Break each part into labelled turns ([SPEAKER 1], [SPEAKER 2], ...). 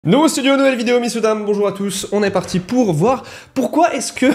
[SPEAKER 1] Nouveau studio, nouvelle vidéo, messieurs, dames, bonjour à tous, on est parti pour voir pourquoi est-ce que...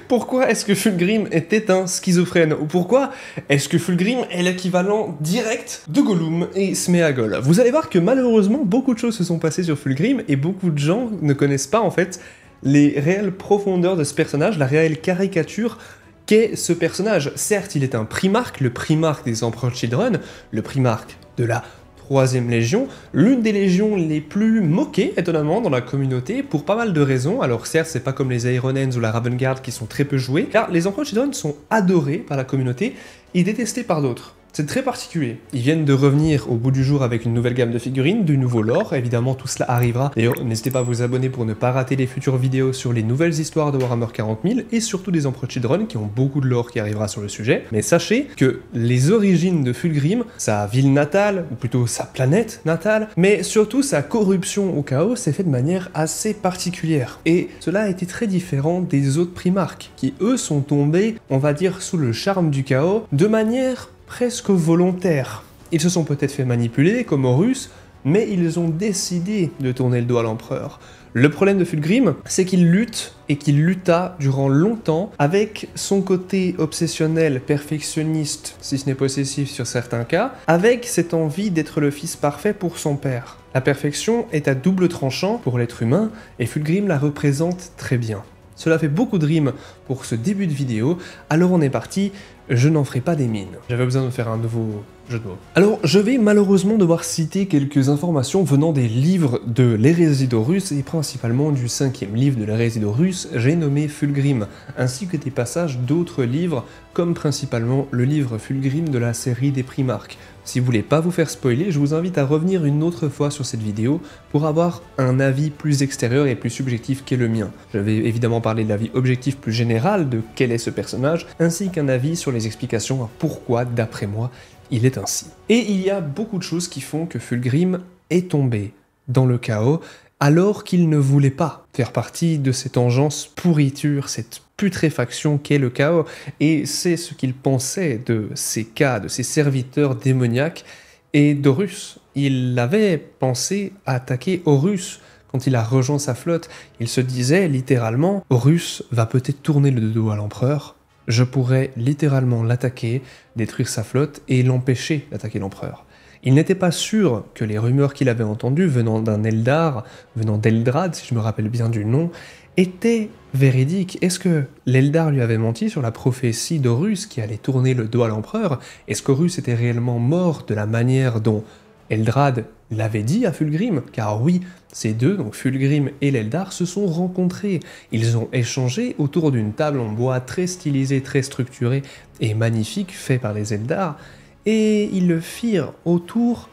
[SPEAKER 1] pourquoi est-ce que Fulgrim était un schizophrène, ou pourquoi est-ce que Fulgrim est l'équivalent direct de Gollum et Sméagol. Vous allez voir que malheureusement, beaucoup de choses se sont passées sur Fulgrim, et beaucoup de gens ne connaissent pas en fait les réelles profondeurs de ce personnage, la réelle caricature qu'est ce personnage. Certes, il est un primarque, le primarque des Emperor Children, le primarque de la 3ème Légion, l'une des légions les plus moquées, étonnamment, dans la communauté, pour pas mal de raisons. Alors certes, c'est pas comme les Ironens ou la Ravengard qui sont très peu joués, car les Emperor Children sont adorés par la communauté et détestés par d'autres. C'est très particulier. Ils viennent de revenir au bout du jour avec une nouvelle gamme de figurines, du nouveau lore, évidemment tout cela arrivera. D'ailleurs, n'hésitez pas à vous abonner pour ne pas rater les futures vidéos sur les nouvelles histoires de Warhammer 40 000 et surtout des Emperor Children qui ont beaucoup de lore qui arrivera sur le sujet. Mais sachez que les origines de Fulgrim, sa ville natale, ou plutôt sa planète natale, mais surtout sa corruption au chaos s'est fait de manière assez particulière. Et cela a été très différent des autres primarques, qui eux sont tombés, on va dire, sous le charme du chaos, de manière presque volontaire. Ils se sont peut-être fait manipuler, comme Horus, mais ils ont décidé de tourner le dos à l'empereur. Le problème de Fulgrim, c'est qu'il lutte, et qu'il lutta durant longtemps avec son côté obsessionnel, perfectionniste, si ce n'est possessif sur certains cas, avec cette envie d'être le fils parfait pour son père. La perfection est à double tranchant pour l'être humain, et Fulgrim la représente très bien. Cela fait beaucoup de rimes pour ce début de vidéo, alors on est parti, je n'en ferai pas des mines. J'avais besoin de faire un nouveau jeu de mots. Alors je vais malheureusement devoir citer quelques informations venant des livres de l'hérésie d'Horus et principalement du 5e livre de l'hérésie d'Horus, j'ai nommé Fulgrim, ainsi que des passages d'autres livres, comme principalement le livre Fulgrim de la série des Primarques. Si vous voulez pas vous faire spoiler, je vous invite à revenir une autre fois sur cette vidéo pour avoir un avis plus extérieur et plus subjectif qu'est le mien. Je vais évidemment parler de l'avis objectif plus général de quel est ce personnage, ainsi qu'un avis sur les explications à pourquoi, d'après moi, il est ainsi. Et il y a beaucoup de choses qui font que Fulgrim est tombé dans le chaos, alors qu'il ne voulait pas faire partie de cette engeance pourriture, cette putréfaction qu'est le chaos, et c'est ce qu'il pensait de ces cas, de ces serviteurs démoniaques, et d'Horus. Il avait pensé à attaquer Horus quand il a rejoint sa flotte. Il se disait littéralement, Horus va peut-être tourner le dos à l'empereur, je pourrais littéralement l'attaquer, détruire sa flotte et l'empêcher d'attaquer l'empereur. Il n'était pas sûr que les rumeurs qu'il avait entendues venant d'un Eldar, venant d'Eldrad, si je me rappelle bien du nom, étaient véridiques. Est-ce que l'Eldar lui avait menti sur la prophétie d'Horus qui allait tourner le dos à l'empereur? Est-ce qu'Horus était réellement mort de la manière dont Eldrad l'avait dit à Fulgrim? Car oui, ces deux, donc Fulgrim et l'Eldar, se sont rencontrés. Ils ont échangé autour d'une table en bois très stylisée, très structurée et magnifique, fait par les Eldar, et ils le firent autour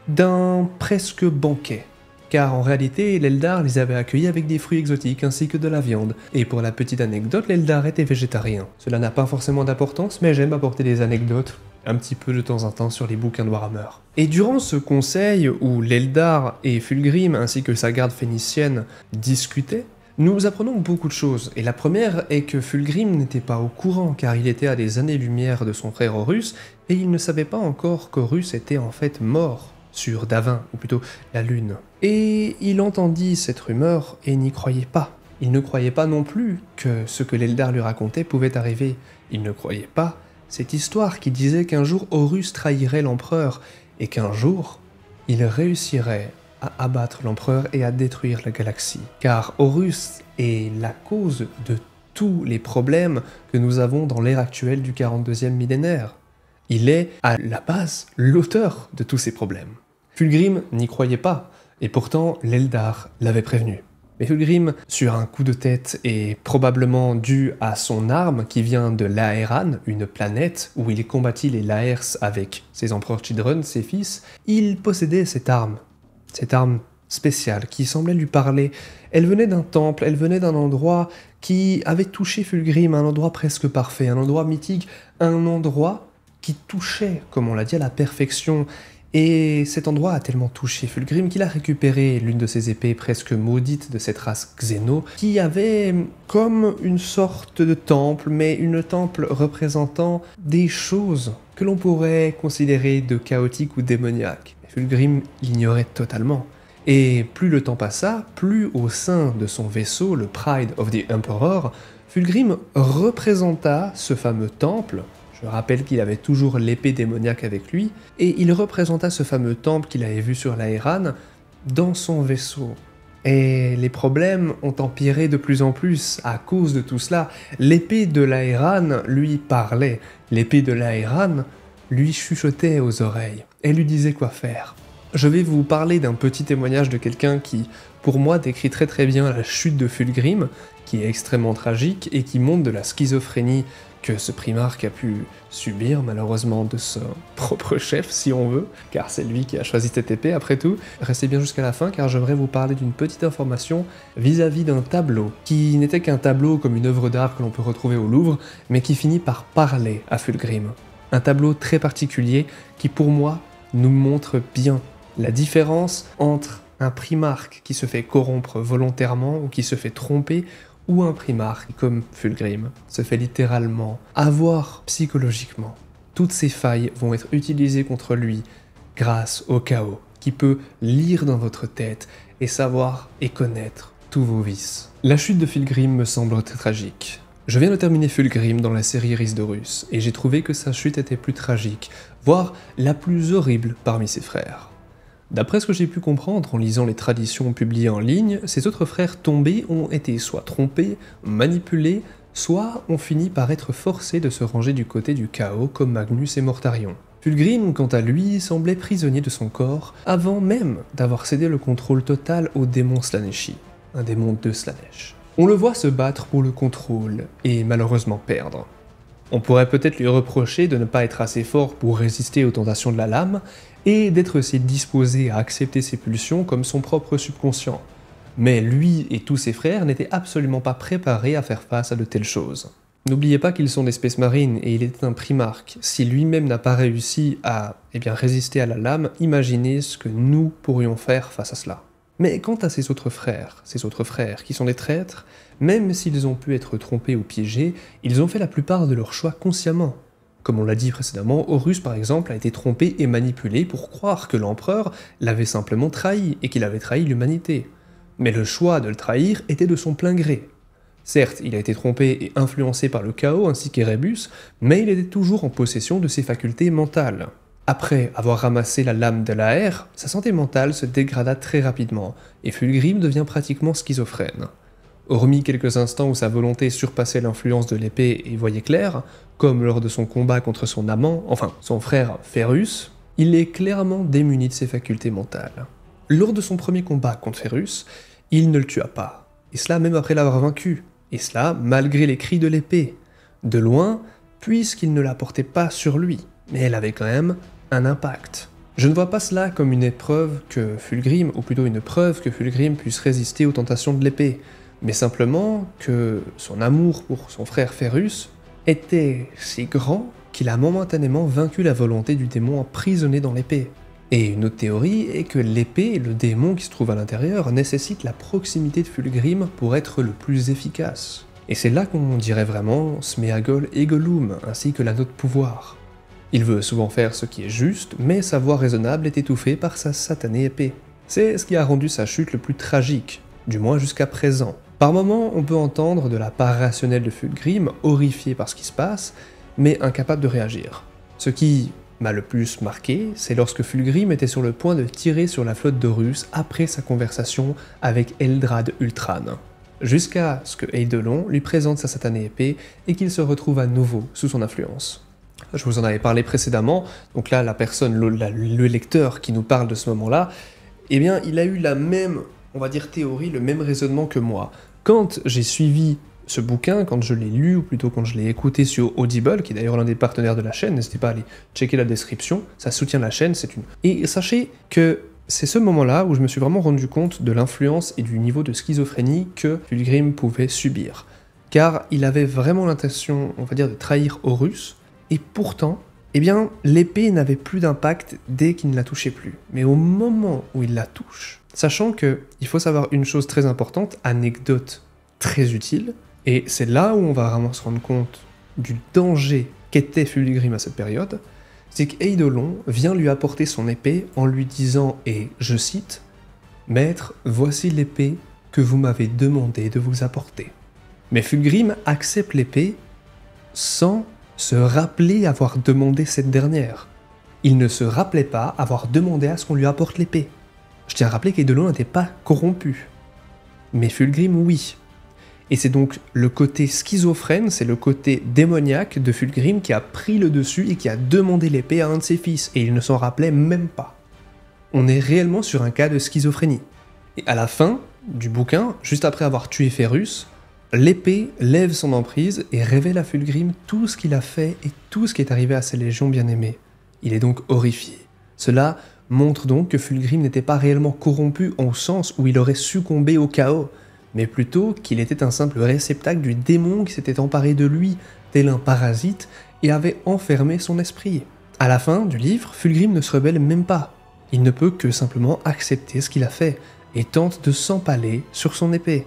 [SPEAKER 1] d'un presque banquet. Car en réalité, l'Eldar les avait accueillis avec des fruits exotiques ainsi que de la viande. Et pour la petite anecdote, l'Eldar était végétarien. Cela n'a pas forcément d'importance, mais j'aime apporter des anecdotes un petit peu de temps en temps sur les bouquins de Warhammer. Et durant ce conseil où l'Eldar et Fulgrim ainsi que sa garde phénicienne discutaient, nous apprenons beaucoup de choses, et la première est que Fulgrim n'était pas au courant car il était à des années-lumière de son frère Horus, et il ne savait pas encore qu'Horus était en fait mort sur Davin, ou plutôt la Lune. Et il entendit cette rumeur et n'y croyait pas. Il ne croyait pas non plus que ce que l'Eldar lui racontait pouvait arriver. Il ne croyait pas cette histoire qui disait qu'un jour Horus trahirait l'empereur, et qu'un jour, il réussirait à abattre l'empereur et à détruire la galaxie. Car Horus est la cause de tous les problèmes que nous avons dans l'ère actuelle du 42e millénaire. Il est, à la base, l'auteur de tous ces problèmes. Fulgrim n'y croyait pas, et pourtant l'Eldar l'avait prévenu. Mais Fulgrim, sur un coup de tête, et probablement dû à son arme qui vient de Laeran, une planète où il combattit les Laers avec ses Emperor Children, ses fils, il possédait cette arme spéciale qui semblait lui parler. Elle venait d'un temple, elle venait d'un endroit qui avait touché Fulgrim, un endroit presque parfait, un endroit mythique, un endroit qui touchait, comme on l'a dit, à la perfection. Et cet endroit a tellement touché Fulgrim qu'il a récupéré l'une de ses épées presque maudites de cette race Xeno, qui avait comme une sorte de temple, mais une temple représentant des choses que l'on pourrait considérer de chaotiques ou démoniaques. Fulgrim l'ignorait totalement. Et plus le temps passa, plus au sein de son vaisseau, le Pride of the Emperor, Fulgrim représenta ce fameux temple. Je rappelle qu'il avait toujours l'épée démoniaque avec lui, et il représenta ce fameux temple qu'il avait vu sur l'Aeran dans son vaisseau. Et les problèmes ont empiré de plus en plus à cause de tout cela. L'épée de l'Aeran lui parlait, l'épée de l'Aeran lui chuchotait aux oreilles, et lui disait quoi faire. Je vais vous parler d'un petit témoignage de quelqu'un qui, pour moi, décrit très bien la chute de Fulgrim, qui est extrêmement tragique et qui montre de la schizophrénie que ce primarque a pu subir malheureusement de son propre chef, si on veut, car c'est lui qui a choisi cette épée après tout. Restez bien jusqu'à la fin car j'aimerais vous parler d'une petite information vis-à-vis d'un tableau, qui n'était qu'un tableau comme une œuvre d'art que l'on peut retrouver au Louvre, mais qui finit par parler à Fulgrim. Un tableau très particulier qui pour moi nous montre bien la différence entre un primarque qui se fait corrompre volontairement ou qui se fait tromper, ou un primarque comme Fulgrim se fait littéralement avoir psychologiquement. Toutes ces failles vont être utilisées contre lui grâce au chaos qui peut lire dans votre tête et savoir et connaître tous vos vices. La chute de Fulgrim me semble très tragique. Je viens de terminer Fulgrim dans la série Rhysdorus et j'ai trouvé que sa chute était plus tragique, voire la plus horrible parmi ses frères. D'après ce que j'ai pu comprendre en lisant les traditions publiées en ligne, ses autres frères tombés ont été soit trompés, manipulés, soit ont fini par être forcés de se ranger du côté du chaos comme Magnus et Mortarion. Fulgrim, quant à lui, semblait prisonnier de son corps avant même d'avoir cédé le contrôle total au démon Slaaneshi, un démon de Slaanesh. On le voit se battre pour le contrôle et malheureusement perdre. On pourrait peut-être lui reprocher de ne pas être assez fort pour résister aux tentations de la lame, et d'être aussi disposé à accepter ses pulsions comme son propre subconscient. Mais lui et tous ses frères n'étaient absolument pas préparés à faire face à de telles choses. N'oubliez pas qu'ils sont des Space Marines et il était un primarque. Si lui-même n'a pas réussi à résister à la lame, imaginez ce que nous pourrions faire face à cela. Mais quant à ses autres frères qui sont des traîtres, même s'ils ont pu être trompés ou piégés, ils ont fait la plupart de leurs choix consciemment. Comme on l'a dit précédemment, Horus par exemple a été trompé et manipulé pour croire que l'empereur l'avait simplement trahi et qu'il avait trahi l'humanité. Mais le choix de le trahir était de son plein gré. Certes, il a été trompé et influencé par le chaos ainsi qu'Erebus, mais il était toujours en possession de ses facultés mentales. Après avoir ramassé la lame de la Hair, sa santé mentale se dégrada très rapidement, et Fulgrim devient pratiquement schizophrène. Hormis quelques instants où sa volonté surpassait l'influence de l'épée et voyait clair, comme lors de son combat contre son amant, enfin son frère Ferrus, il est clairement démuni de ses facultés mentales. Lors de son premier combat contre Ferrus, il ne le tua pas, et cela même après l'avoir vaincu, et cela malgré les cris de l'épée. De loin, puisqu'il ne la portait pas sur lui, mais elle avait quand même un impact. Je ne vois pas cela comme une épreuve que Fulgrim, ou plutôt une preuve que Fulgrim puisse résister aux tentations de l'épée, mais simplement que son amour pour son frère Ferrus était si grand qu'il a momentanément vaincu la volonté du démon emprisonné dans l'épée. Et une autre théorie est que l'épée et le démon qui se trouve à l'intérieur nécessitent la proximité de Fulgrim pour être le plus efficace. Et c'est là qu'on dirait vraiment Sméagol et Gollum, ainsi que l'anneau de pouvoir. Il veut souvent faire ce qui est juste, mais sa voix raisonnable est étouffée par sa satanée épée. C'est ce qui a rendu sa chute le plus tragique, du moins jusqu'à présent. Par moments, on peut entendre de la part rationnelle de Fulgrim, horrifié par ce qui se passe, mais incapable de réagir. Ce qui m'a le plus marqué, c'est lorsque Fulgrim était sur le point de tirer sur la flotte d'Horus après sa conversation avec Eldrad Ultran, jusqu'à ce que Eidolon lui présente sa satanée épée et qu'il se retrouve à nouveau sous son influence. Je vous en avais parlé précédemment, donc là la personne, le lecteur qui nous parle de ce moment-là, eh bien il a eu la même, on va dire théorie, le même raisonnement que moi. Quand j'ai suivi ce bouquin, quand je l'ai lu, ou plutôt quand je l'ai écouté sur Audible, qui est d'ailleurs l'un des partenaires de la chaîne, n'hésitez pas à aller checker la description, ça soutient la chaîne, c'est une... Et sachez que c'est ce moment-là où je me suis vraiment rendu compte de l'influence et du niveau de schizophrénie que Fulgrim pouvait subir. Car il avait vraiment l'intention, on va dire, de trahir Horus, et pourtant, eh bien, l'épée n'avait plus d'impact dès qu'il ne la touchait plus. Mais au moment où il la touche, sachant que il faut savoir une chose très importante, anecdote très utile, et c'est là où on va vraiment se rendre compte du danger qu'était Fulgrim à cette période, c'est qu'Eidolon vient lui apporter son épée en lui disant, et je cite, « Maître, voici l'épée que vous m'avez demandé de vous apporter. Mais Fulgrim accepte l'épée sans se rappeler avoir demandé cette dernière. Il ne se rappelait pas avoir demandé à ce qu'on lui apporte l'épée. Je tiens à rappeler qu'Eidolon n'était pas corrompu. Mais Fulgrim, oui. Et c'est donc le côté schizophrène, c'est le côté démoniaque de Fulgrim qui a pris le dessus et qui a demandé l'épée à un de ses fils, et il ne s'en rappelait même pas. On est réellement sur un cas de schizophrénie. Et à la fin du bouquin, juste après avoir tué Ferrus, l'épée lève son emprise et révèle à Fulgrim tout ce qu'il a fait et tout ce qui est arrivé à ses légions bien-aimées. Il est donc horrifié. Cela montre donc que Fulgrim n'était pas réellement corrompu au sens où il aurait succombé au chaos, mais plutôt qu'il était un simple réceptacle du démon qui s'était emparé de lui, tel un parasite, et avait enfermé son esprit. À la fin du livre, Fulgrim ne se rebelle même pas. Il ne peut que simplement accepter ce qu'il a fait, et tente de s'empaler sur son épée.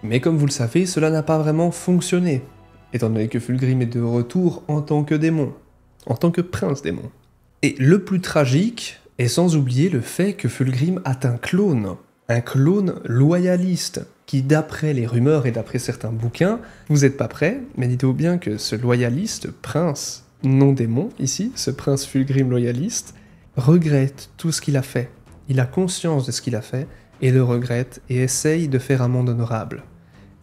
[SPEAKER 1] Mais comme vous le savez, cela n'a pas vraiment fonctionné, étant donné que Fulgrim est de retour en tant que démon, en tant que prince démon. Et le plus tragique est sans oublier le fait que Fulgrim a un clone loyaliste, qui d'après les rumeurs et d'après certains bouquins, vous n'êtes pas prêts, mais dites-vous bien que ce loyaliste, prince non démon ici, ce prince Fulgrim loyaliste, regrette tout ce qu'il a fait. Il a conscience de ce qu'il a fait, et le regrette, et essaye de faire un monde honorable.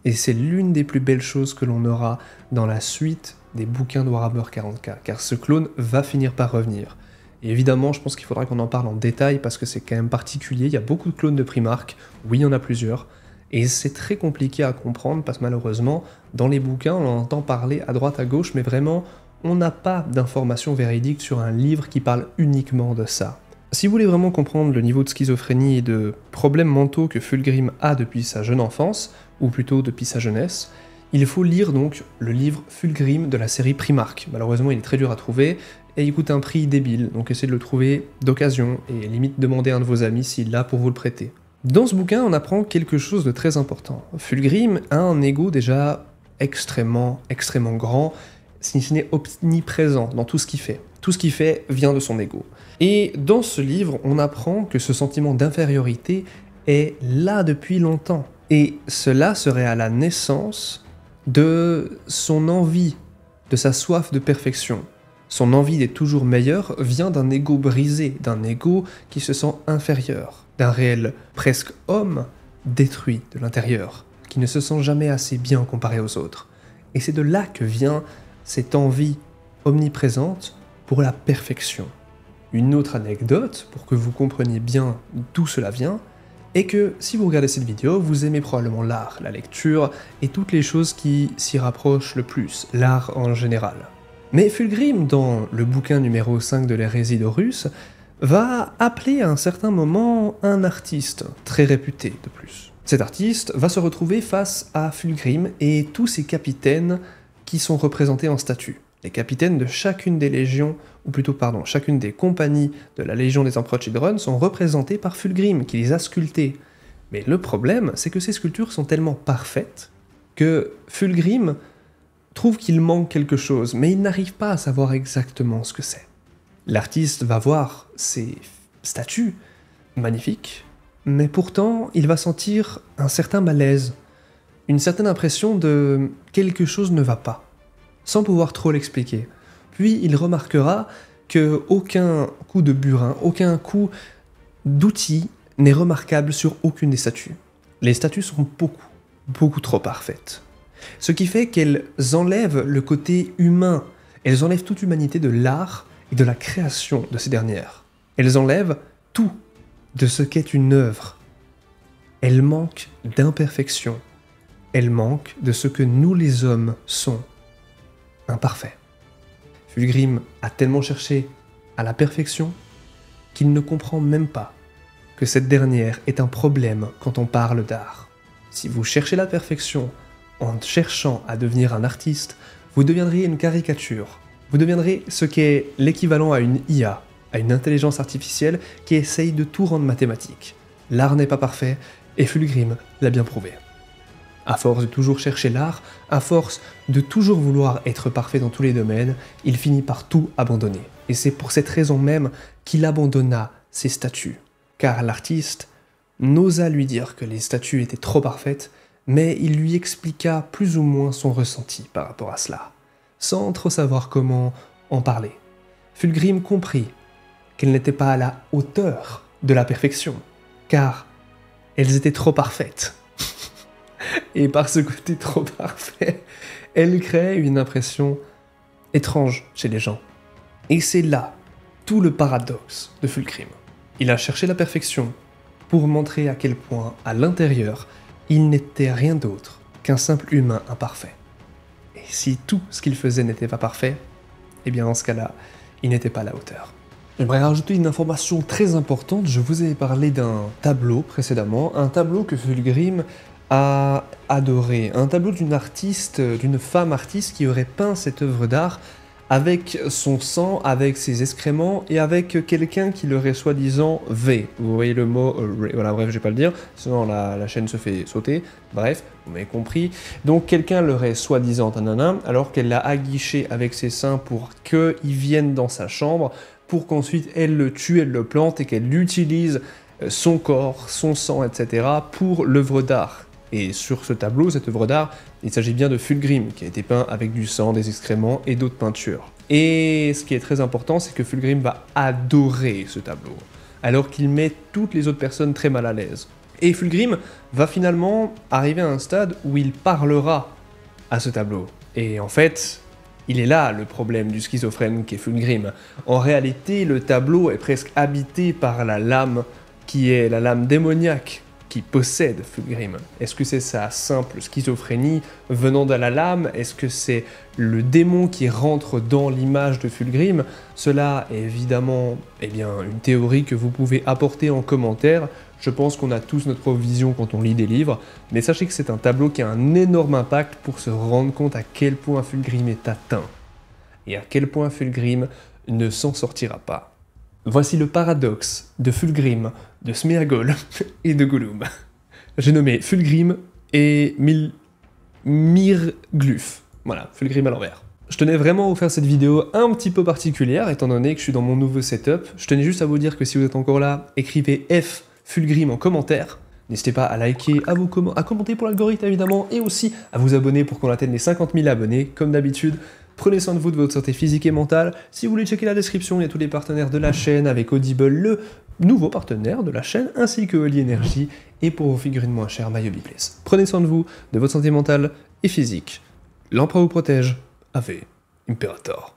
[SPEAKER 1] Et c'est l'une des plus belles choses que l'on aura dans la suite des bouquins de Warhammer 40k, car ce clone va finir par revenir. Et évidemment, je pense qu'il faudra qu'on en parle en détail, parce que c'est quand même particulier, il y a beaucoup de clones de Primarch, oui, il y en a plusieurs, et c'est très compliqué à comprendre, parce que malheureusement, dans les bouquins, on en entend parler à droite à gauche, mais vraiment, on n'a pas d'informations véridiques sur un livre qui parle uniquement de ça. Si vous voulez vraiment comprendre le niveau de schizophrénie et de problèmes mentaux que Fulgrim a depuis sa jeune enfance, ou plutôt depuis sa jeunesse, il faut lire donc le livre Fulgrim de la série Primarch. Malheureusement, il est très dur à trouver, et il coûte un prix débile, donc essayez de le trouver d'occasion, et limite demandez à un de vos amis s'il l'a pour vous le prêter. Dans ce bouquin, on apprend quelque chose de très important. Fulgrim a un ego déjà extrêmement grand, si ce n'est omniprésent dans tout ce qu'il fait. Tout ce qu'il fait vient de son ego. Et dans ce livre, on apprend que ce sentiment d'infériorité est là depuis longtemps. Et cela serait à la naissance de son envie, de sa soif de perfection. Son envie d'être toujours meilleur vient d'un ego brisé, d'un ego qui se sent inférieur, d'un réel presque homme détruit de l'intérieur, qui ne se sent jamais assez bien comparé aux autres. Et c'est de là que vient cette envie omniprésente pour la perfection. Une autre anecdote, pour que vous compreniez bien d'où cela vient, est que si vous regardez cette vidéo, vous aimez probablement l'art, la lecture et toutes les choses qui s'y rapprochent le plus, l'art en général. Mais Fulgrim, dans le bouquin numéro 5 de l'hérésie d'Horus, va appeler à un certain moment un artiste, très réputé de plus. Cet artiste va se retrouver face à Fulgrim et tous ses capitaines qui sont représentés en statue. Les capitaines de chacune des légions, ou plutôt pardon, chacune des compagnies de la Légion des Empereurs Children sont représentées par Fulgrim, qui les a sculptées. Mais le problème, c'est que ces sculptures sont tellement parfaites que Fulgrim trouve qu'il manque quelque chose, mais il n'arrive pas à savoir exactement ce que c'est. L'artiste va voir ces statues magnifiques, mais pourtant il va sentir un certain malaise, une certaine impression de quelque chose ne va pas, sans pouvoir trop l'expliquer. Puis il remarquera que aucun coup de burin, aucun coup d'outil n'est remarquable sur aucune des statues. Les statues sont beaucoup trop parfaites. Ce qui fait qu'elles enlèvent le côté humain, elles enlèvent toute humanité de l'art et de la création de ces dernières. Elles enlèvent tout de ce qu'est une œuvre. Elles manquent d'imperfection. Elles manquent de ce que nous les hommes sont. Imparfaits. Fulgrim a tellement cherché à la perfection qu'il ne comprend même pas que cette dernière est un problème quand on parle d'art. Si vous cherchez la perfection en cherchant à devenir un artiste, vous deviendrez une caricature. Vous deviendrez ce qu'est l'équivalent à une IA, à une intelligence artificielle qui essaye de tout rendre mathématique. L'art n'est pas parfait, et Fulgrim l'a bien prouvé. À force de toujours chercher l'art, à force de toujours vouloir être parfait dans tous les domaines, il finit par tout abandonner. Et c'est pour cette raison même qu'il abandonna ses statues. Car l'artiste n'osa lui dire que les statues étaient trop parfaites, mais il lui expliqua plus ou moins son ressenti par rapport à cela, sans trop savoir comment en parler. Fulgrim comprit qu'elles n'étaient pas à la hauteur de la perfection, car elles étaient trop parfaites. Et par ce côté trop parfait, elles créaient une impression étrange chez les gens. Et c'est là tout le paradoxe de Fulgrim. Il a cherché la perfection pour montrer à quel point, à l'intérieur, il n'était rien d'autre qu'un simple humain imparfait. Et si tout ce qu'il faisait n'était pas parfait, eh bien en ce cas-là, il n'était pas à la hauteur. J'aimerais rajouter une information très importante. Je vous avais parlé d'un tableau précédemment, un tableau que Fulgrim a adoré, un tableau d'une artiste, d'une femme artiste qui aurait peint cette œuvre d'art avec son sang, avec ses excréments et avec quelqu'un qui l'aurait soi-disant V. Vous voyez le mot, voilà, bref, je vais pas le dire, sinon la chaîne se fait sauter. Bref, vous m'avez compris. Donc quelqu'un l'aurait soi-disant nanana, alors qu'elle l'a aguiché avec ses seins pour qu'il vienne dans sa chambre, pour qu'ensuite elle le tue, elle le plante et qu'elle utilise son corps, son sang, etc. pour l'œuvre d'art. Et sur ce tableau, cette œuvre d'art, il s'agit bien de Fulgrim, qui a été peint avec du sang, des excréments et d'autres peintures. Et ce qui est très important, c'est que Fulgrim va adorer ce tableau, alors qu'il met toutes les autres personnes très mal à l'aise. Et Fulgrim va finalement arriver à un stade où il parlera à ce tableau. Et en fait, il est là le problème du schizophrène qu'est Fulgrim. En réalité, le tableau est presque habité par la lame qui est la lame démoniaque qui possède Fulgrim. Est-ce que c'est sa simple schizophrénie venant de la lame? Est-ce que c'est le démon qui rentre dans l'image de Fulgrim? Cela est évidemment une théorie que vous pouvez apporter en commentaire. Je pense qu'on a tous notre vision quand on lit des livres, mais sachez que c'est un tableau qui a un énorme impact pour se rendre compte à quel point Fulgrim est atteint, et à quel point Fulgrim ne s'en sortira pas. Voici le paradoxe de Fulgrim, de Sméagol et de Gollum. J'ai nommé Fulgrim et Mirgluf. Voilà, Fulgrim à l'envers. Je tenais vraiment à vous faire cette vidéo un petit peu particulière, étant donné que je suis dans mon nouveau setup. Je tenais juste à vous dire que si vous êtes encore là, écrivez F Fulgrim en commentaire. N'hésitez pas à liker, à commenter pour l'algorithme évidemment, et aussi à vous abonner pour qu'on atteigne les 50 000 abonnés, comme d'habitude. Prenez soin de vous, de votre santé physique et mentale. Si vous voulez checker la description, il y a tous les partenaires de la chaîne, avec Audible, le nouveau partenaire de la chaîne, ainsi que Oli Energy, et pour vos figurines moins chères, MyHobbyPlace. Prenez soin de vous, de votre santé mentale et physique. L'empereur vous protège. Ave Imperator.